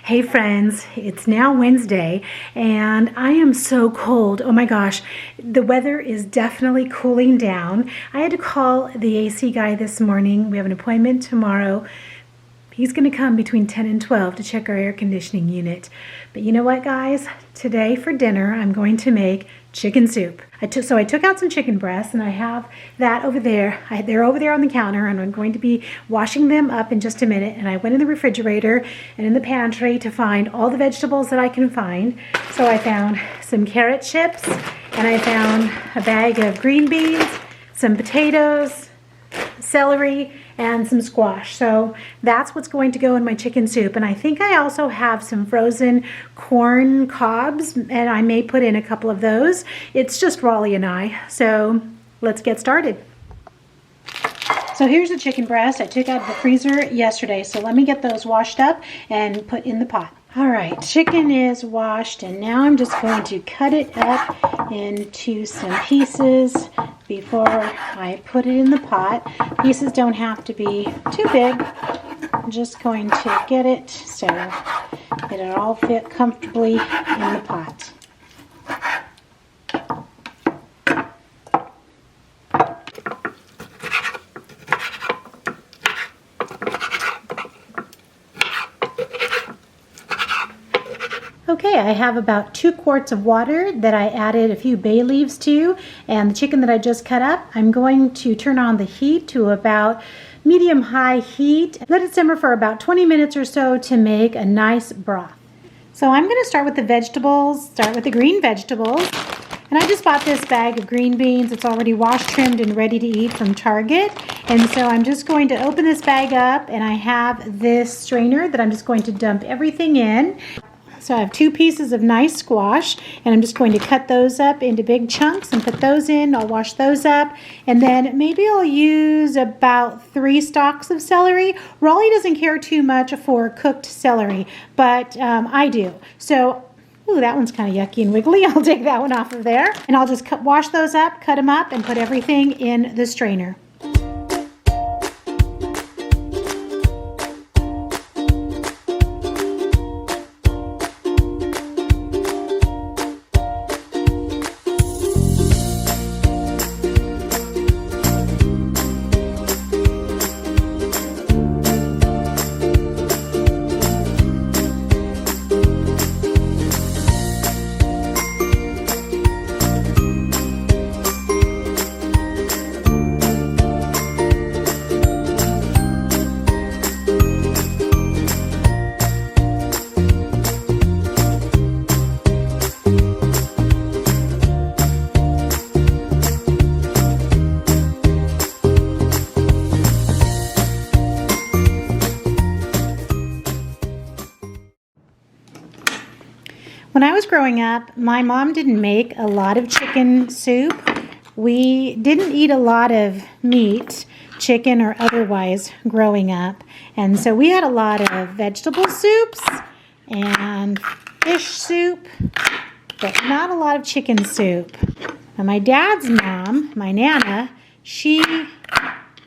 Hey friends, it's now Wednesday and I am so cold. Oh my gosh, the weather is definitely cooling down. I had to call the AC guy this morning. We have an appointment tomorrow. He's going to come between 10 and 12 to check our air conditioning unit. But you know what, guys? Today for dinner, I'm going to make chicken soup. I took out some chicken breasts and I have that over there. They're over there on the counter and I'm going to be washing them up in just a minute. And I went in the refrigerator and in the pantry to find all the vegetables that I can find. So I found some carrot chips and I found a bag of green beans, some potatoes, celery, and some squash. So that's what's going to go in my chicken soup. And I think I also have some frozen corn cobs and I may put in a couple of those. It's just Raleigh and I. So let's get started. So here's the chicken breast I took out of the freezer yesterday. So let me get those washed up and put in the pot. All right, chicken is washed and now I'm just going to cut it up into some pieces before I put it in the pot. Pieces don't have to be too big. I'm just going to get it so it'll all fit comfortably in the pot. Okay, I have about 2 quarts of water that I added a few bay leaves to, and the chicken that I just cut up, I'm going to turn on the heat to about medium-high heat. Let it simmer for about 20 minutes or so to make a nice broth. So I'm going to start with the vegetables, start with the green vegetables. And I just bought this bag of green beans. It's already washed, trimmed, and ready to eat from Target. And so I'm just going to open this bag up, and I have this strainer that I'm just going to dump everything in. So I have 2 pieces of nice squash, and I'm just going to cut those up into big chunks and put those in. I'll wash those up, and then maybe I'll use about 3 stalks of celery. Raleigh doesn't care too much for cooked celery, but I do. So, ooh, that one's kind of yucky and wiggly. I'll take that one off of there, and I'll just wash those up, cut them up, and put everything in the strainer. When I was growing up, my mom didn't make a lot of chicken soup. We didn't eat a lot of meat, chicken or otherwise, growing up. And so we had a lot of vegetable soups and fish soup, but not a lot of chicken soup. Now my dad's mom, my Nana, she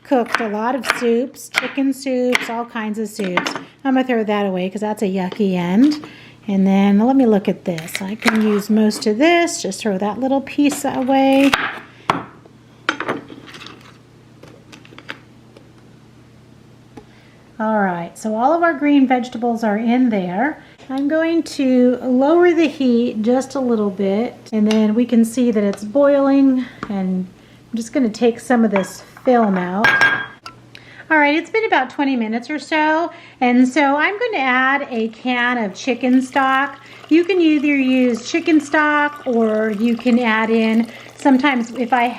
cooked a lot of soups, chicken soups, all kinds of soups. I'm going to throw that away because that's a yucky end. And then let me look at this. I can use most of this. Just throw that little piece away. All right, so all of our green vegetables are in there. I'm going to lower the heat just a little bit, and then we can see that it's boiling, and I'm just going to take some of this film out. All right, it's been about 20 minutes or so, and so I'm going to add a can of chicken stock. You can either use chicken stock or you can add in, sometimes if I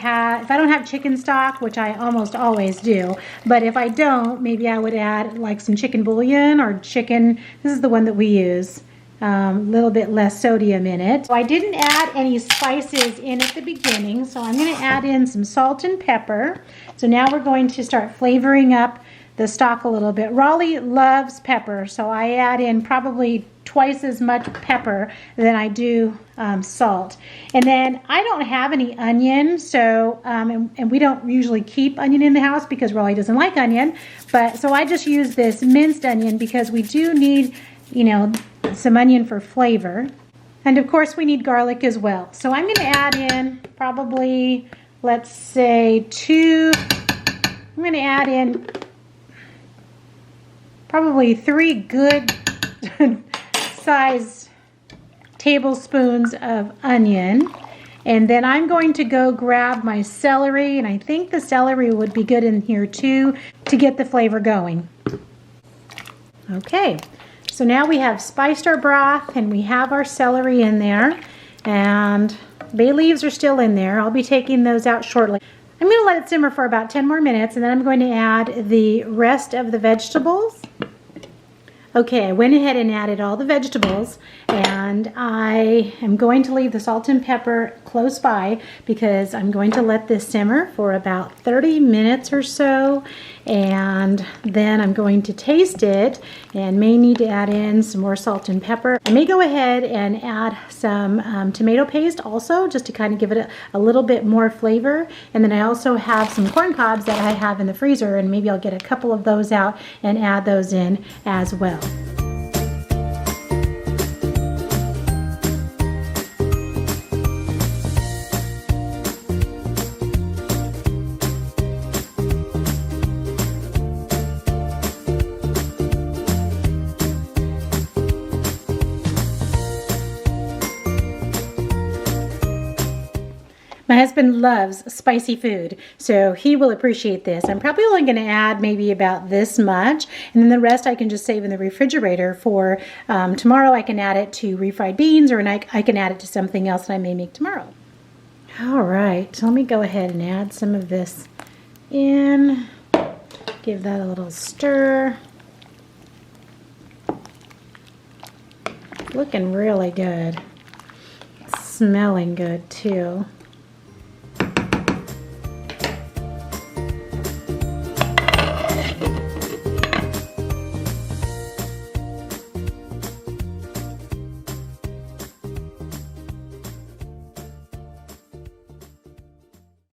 don't have chicken stock, which I almost always do, but if I don't, maybe I would add like some chicken bouillon or chicken, this is the one that we use. A little bit less sodium in it. So I didn't add any spices in at the beginning, so I'm going to add in some salt and pepper. So now we're going to start flavoring up the stock a little bit. Raleigh loves pepper, so I add in probably twice as much pepper than I do salt. And then I don't have any onion, so and we don't usually keep onion in the house because Raleigh doesn't like onion. But so I just use this minced onion because we do need you know, some onion for flavor. And of course we need garlic as well. So I'm going to add in probably, let's say I'm going to add in probably 3 good sized tablespoons of onion. And then I'm going to go grab my celery, and I think the celery would be good in here too to get the flavor going. Okay, so now we have spiced our broth and we have our celery in there, and bay leaves are still in there. I'll be taking those out shortly. I'm going to let it simmer for about 10 more minutes, and then I'm going to add the rest of the vegetables. Okay, I went ahead and added all the vegetables, and I am going to leave the salt and pepper close by because I'm going to let this simmer for about 30 minutes or so, and then I'm going to taste it and may need to add in some more salt and pepper. I may go ahead and add some tomato paste also, just to kind of give it a little bit more flavor. And then I also have some corn cobs that I have in the freezer, and maybe I'll get a couple of those out and add those in as well. My husband loves spicy food, so he will appreciate this. I'm probably only going to add maybe about this much, and then the rest I can just save in the refrigerator for tomorrow. I can add it to refried beans, or I can add it to something else that I may make tomorrow. All right, so let me go ahead and add some of this in. Give that a little stir. Looking really good. Smelling good too.